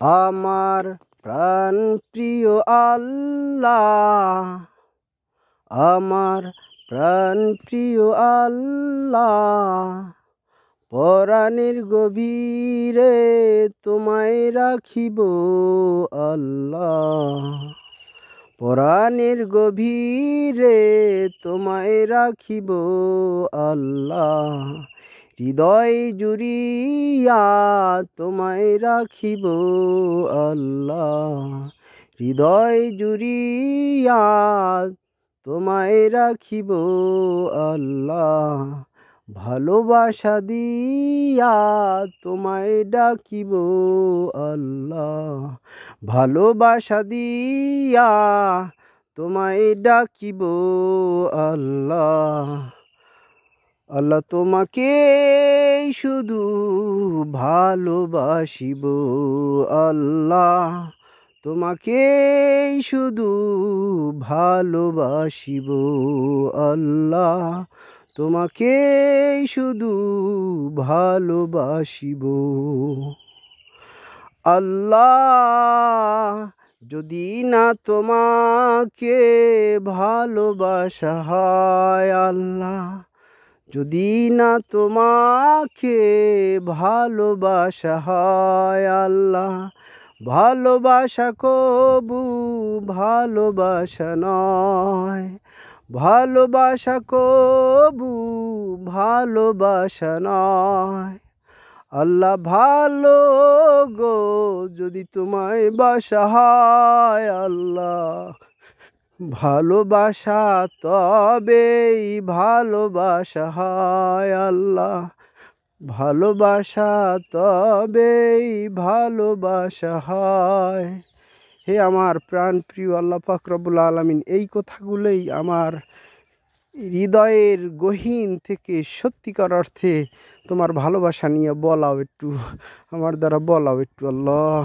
আমার প্রাণ প্রিয় আল্লাহ, আমার প্রাণ প্রিয় আল্লাহ, পরাণের গভীরে তোমায় রাখিব আল্লাহ, পরাণের গভীরে তোমায় রাখিব আল্লাহ, হৃদয় জুড়িয়া তোমায় রাখিব আল্লাহ, হৃদয় জুড়িয়া তোমায় রাখিব আল্লাহ, ভালোবাসা দিয়া তোমায় ডাকিব আল্লাহ, ভালোবাসা দিয়া তোমায় ডাকিব আল্লাহ। আল্লাহ তোমাকে শুধু ভালোবাসিব আল্লাহ, তোমাকে শুধু ভালোবাসিব আল্লাহ, তোমাকে শুধু ভালোবাসিব আল্লাহ। যদি না তোমাকে ভালোবাসা হয় আল্লাহ, যদি না তোমাকে ভালোবাসা হয় আল্লাহ, ভালোবাসা কবু ভালোবাসা নয়, ভালোবাসা কবু ভালোবাসা নয় আল্লাহ। ভালো গো যদি তোমায় বাসা হয় আল্লাহ, ভালোবাসা তবেই ভালোবাসা হয় আল্লাহ, ভালোবাসা তবেই ভালোবাসা হয়। হে আমার প্রাণ প্রিয় আল্লাহ পাক রব্বুল আলামিন, এই কথাগুলোই আমার হৃদয়ের গহীন থেকে সত্যিকার অর্থে তোমার ভালোবাসা নিয়ে বলাও একটু, আমার দ্বারা বলাও একটু আল্লাহ।